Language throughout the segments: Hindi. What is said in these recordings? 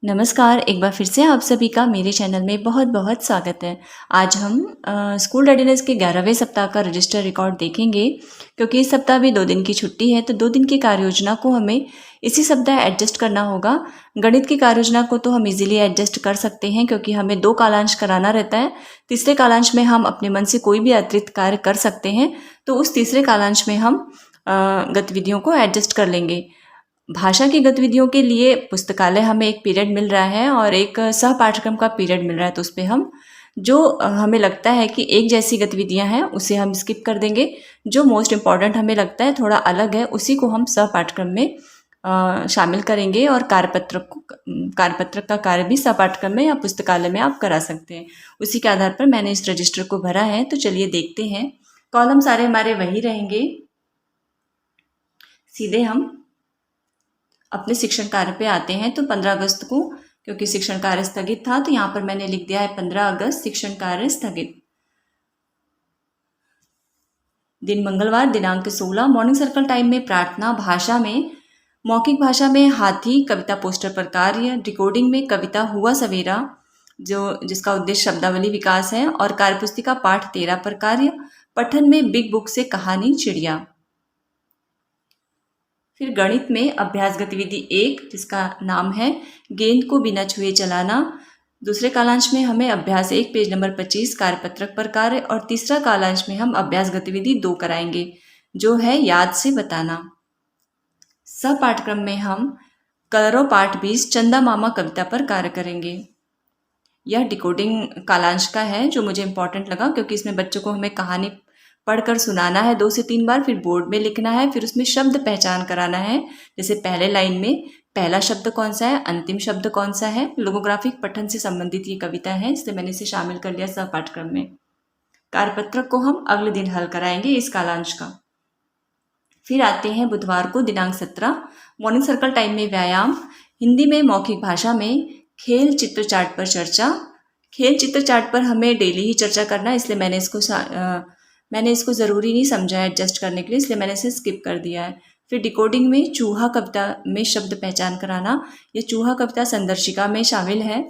नमस्कार, एक बार फिर से आप सभी का मेरे चैनल में बहुत बहुत स्वागत है। आज हम स्कूल रेडीनेस के 11वें सप्ताह का रजिस्टर रिकॉर्ड देखेंगे। क्योंकि इस सप्ताह भी 2 दिन की छुट्टी है, तो 2 दिन की कार्य योजना को हमें इसी सप्ताह एडजस्ट करना होगा। गणित की कार्य योजना को तो हम इजीली एडजस्ट कर सकते हैं, क्योंकि हमें 2 कालांश कराना रहता है। तीसरे कालांश में हम अपने मन से कोई भी अतिरिक्त कार्य कर सकते हैं, तो उस तीसरे कालांश में हम गतिविधियों को एडजस्ट कर लेंगे। भाषा की गतिविधियों के लिए पुस्तकालय हमें एक पीरियड मिल रहा है और एक सह पाठ्यक्रम का पीरियड मिल रहा है, तो उस पे हम जो हमें लगता है कि एक जैसी गतिविधियां हैं उसे हम स्किप कर देंगे। जो मोस्ट इम्पॉर्टेंट हमें लगता है थोड़ा अलग है, उसी को हम सह पाठ्यक्रम में शामिल करेंगे। और कार्यपत्रक का कार्य भी सह पाठ्यक्रम में या पुस्तकालय में आप करा सकते हैं। उसी के आधार पर मैंने इस रजिस्टर को भरा है, तो चलिए देखते हैं। कॉलम सारे हमारे वही रहेंगे। सीधे हम अपने शिक्षण कार्य पे आते हैं। तो 15 अगस्त को, क्योंकि शिक्षण कार्य स्थगित था, तो यहाँ पर मैंने लिख दिया है 15 अगस्त शिक्षण कार्य स्थगित। दिन मंगलवार, दिनांक 16। मॉर्निंग सर्कल टाइम में प्रार्थना, भाषा में मौखिक भाषा में हाथी कविता पोस्टर पर कार्य, रिकॉर्डिंग में कविता हुआ सवेरा जिसका उद्देश्य शब्दावली विकास है, और कार्यपुस्तिका पाठ 13 पर कार्य, पठन में बिग बुक से कहानी चिड़िया। फिर गणित में अभ्यास गतिविधि 1 जिसका नाम है गेंद को बिना छुए चलाना। दूसरे कालांश में हमें अभ्यास 1 पेज नंबर 25 कार्यपत्रक पर कार्य, और तीसरा कालांश में हम अभ्यास गतिविधि 2 कराएंगे जो है याद से बताना। सह पाठ्यक्रम में हम कलरो पाठ 20 चंदा मामा कविता पर कार्य करेंगे। यह डिकोडिंग कालांश का है, जो मुझे इंपॉर्टेंट लगा, क्योंकि इसमें बच्चों को हमें कहानी पढ़कर सुनाना है 2 से 3 बार, फिर बोर्ड में लिखना है, फिर उसमें शब्द पहचान कराना है। जैसे पहले लाइन में पहला शब्द कौन सा है, अंतिम शब्द कौन सा है। लोगोग्राफिक पठन से संबंधित ये कविता है, इसलिए मैंने इसे शामिल कर लिया सह पाठ्यक्रम में। कार्यपत्रक को हम अगले दिन हल कराएंगे इस कालांश का। फिर आते हैं बुधवार को, दिनांक 17। मॉर्निंग सर्कल टाइम में व्यायाम, हिंदी में मौखिक भाषा में खेल चित्र चार्ट पर चर्चा। खेल चित्र चार्ट पर हमें डेली ही चर्चा करना है, इसलिए मैंने इसको ज़रूरी नहीं समझा है एडजस्ट करने के लिए, इसलिए मैंने इसे स्किप कर दिया है। फिर डिकोडिंग में चूहा कविता में शब्द पहचान कराना। ये चूहा कविता संदर्शिका में शामिल है,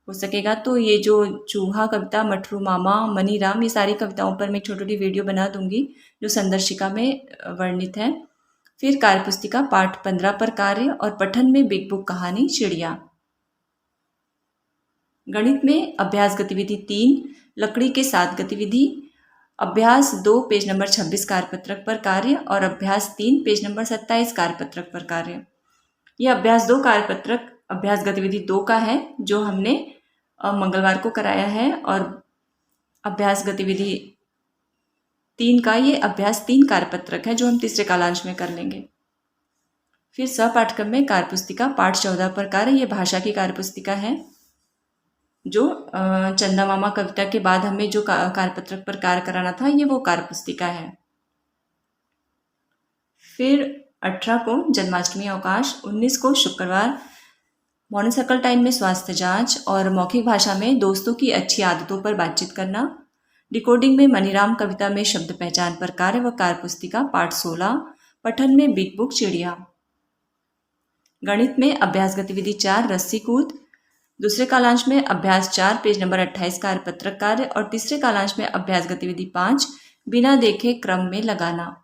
हो सकेगा तो ये जो चूहा कविता, मटरू मामा, मनीराम, ये सारी कविताओं पर मैं छोटी छोटी वीडियो बना दूंगी जो संदर्शिका में वर्णित है। फिर कार्यपुस्तिका पाठ 15 पर कार्य, और पठन में बिग बुक कहानी चिड़िया। गणित में अभ्यास गतिविधि 3 लकड़ी के साथ गतिविधि, अभ्यास 2 पेज नंबर 26 कार्यपत्रक पर कार्य, और अभ्यास 3 पेज नंबर 27 कार्यपत्रक पर कार्य। यह अभ्यास 2 कार्यपत्रक अभ्यास गतिविधि 2 का है, जो हमने मंगलवार को कराया है, और अभ्यास गतिविधि 3 का ये अभ्यास 3 कार्यपत्रक है, जो हम तीसरे कालांश में कर लेंगे। फिर सह पाठ्यक्रम में कार्यपुस्तिका पाठ 14 पर कार्य, ये भाषा की कार्यपुस्तिका है, जो चंदा मामा कविता के बाद हमें जो कार्यपत्रक पर कार्य कराना था, ये वो कार्यपुस्तिका है। फिर 18 को जन्माष्टमी अवकाश, 19 को शुक्रवार, मॉर्निंग सर्कल टाइम में स्वास्थ्य जांच, और मौखिक भाषा में दोस्तों की अच्छी आदतों पर बातचीत करना। डिकोडिंग में मनीराम कविता में शब्द पहचान पर कार्य व कार्यपुस्तिका पाठ 16, पठन में बिग बुक चिड़िया। गणित में अभ्यास गतिविधि 4 रस्सी कूद, दूसरे कालांश में अभ्यास 4 पेज नंबर 28 कार्यपत्रक कार्य, और तीसरे कालांश में अभ्यास गतिविधि 5 बिना देखे क्रम में लगाना।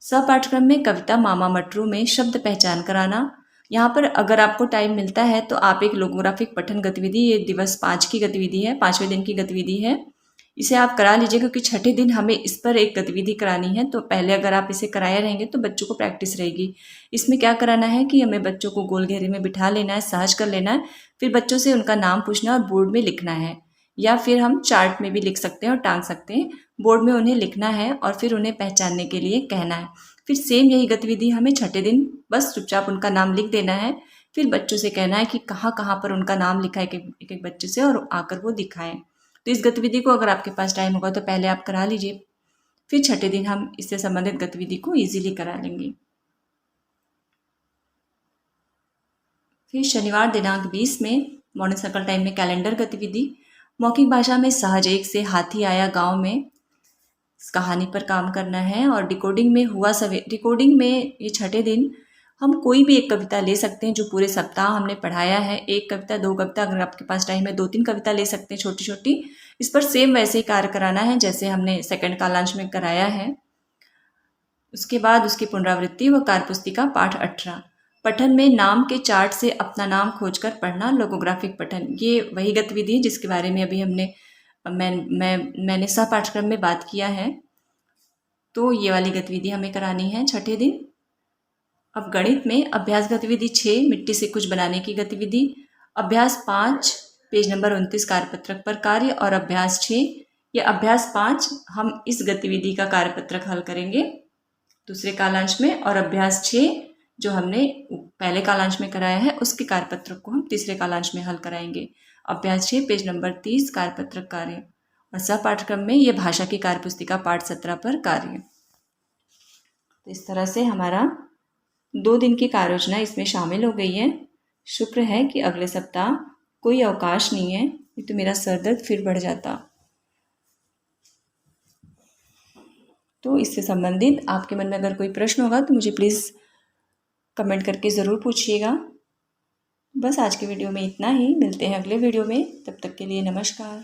सह पाठ्यक्रम में कविता मामा मटरू में शब्द पहचान कराना। यहाँ पर अगर आपको टाइम मिलता है तो आप एक लोगोग्राफिक पठन गतिविधि, ये दिवस 5 की गतिविधि है, 5वें दिन की गतिविधि है, इसे आप करा लीजिए, क्योंकि छठे दिन हमें इस पर एक गतिविधि करानी है। तो पहले अगर आप इसे कराए रहेंगे तो बच्चों को प्रैक्टिस रहेगी। इसमें क्या कराना है कि हमें बच्चों को गोल घेरे में बिठा लेना है, सहज कर लेना है, फिर बच्चों से उनका नाम पूछना और बोर्ड में लिखना है, या फिर हम चार्ट में भी लिख सकते हैं और टांग सकते हैं। बोर्ड में उन्हें लिखना है और फिर उन्हें पहचानने के लिए कहना है। फिर सेम यही गतिविधि हमें छठे दिन बस चुपचाप उनका नाम लिख देना है, फिर बच्चों से कहना है कि कहाँ कहाँ पर उनका नाम लिखा है एक एक बच्चे से, और आकर वो दिखाएं। तो इस गतिविधि को अगर आपके पास टाइम होगा तो पहले आप करा लीजिए, फिर छठे दिन हम इससे संबंधित गतिविधि को इजीली करा लेंगे। फिर शनिवार दिनांक 20 में मॉर्निंग सर्कल टाइम में कैलेंडर गतिविधि, मौखिक भाषा में सहज 1 से हाथी आया गांव में, इस कहानी पर काम करना है। और डिकोडिंग में ये छठे दिन हम कोई भी एक कविता ले सकते हैं जो पूरे सप्ताह हमने पढ़ाया है। एक कविता, 2 कविता, अगर आपके पास टाइम है 2-3 कविता ले सकते हैं छोटी-छोटी। इस पर सेम वैसे ही कार्य कराना है जैसे हमने सेकंड कालांश में कराया है। उसके बाद उसकी पुनरावृत्ति व कार्यपुस्तिका पाठ 18। पठन में नाम के चार्ट से अपना नाम खोजकर पढ़ना, लोगोग्राफिक पठन। ये वही गतिविधि है जिसके बारे में अभी मैंने सह पाठ्यक्रम में बात किया है। तो ये वाली गतिविधि हमें करानी है छठे दिन। अब गणित में अभ्यास गतिविधि 6, मिट्टी से कुछ बनाने की गतिविधि। अभ्यास 5, पेज नंबर 29 कार्यपत्रक पर कार्य। और अभ्यास 6, ये अभ्यास 5 हम इस गतिविधि का कार्यपत्रक हल करेंगे दूसरे कालांश में, और अभ्यास 6 जो हमने पहले कालांश में कराया है उसके कार्यपत्रक को हम तीसरे कालांश में हल कराएंगे। अभ्यास 6, पेज नंबर 30 कार्यपत्रक कार्य। और सह पाठ्यक्रम में ये भाषा की कार्यपुस्तिका पाठ 17 पर कार्य। तो इस तरह से हमारा 2 दिन की कार्य योजना इसमें शामिल हो गई है। शुक्र है कि अगले सप्ताह कोई अवकाश नहीं है, नहीं तो मेरा सर दर्द फिर बढ़ जाता। तो इससे संबंधित आपके मन में अगर कोई प्रश्न होगा तो मुझे प्लीज़ कमेंट करके ज़रूर पूछिएगा। बस आज के वीडियो में इतना ही, मिलते हैं अगले वीडियो में, तब तक के लिए नमस्कार।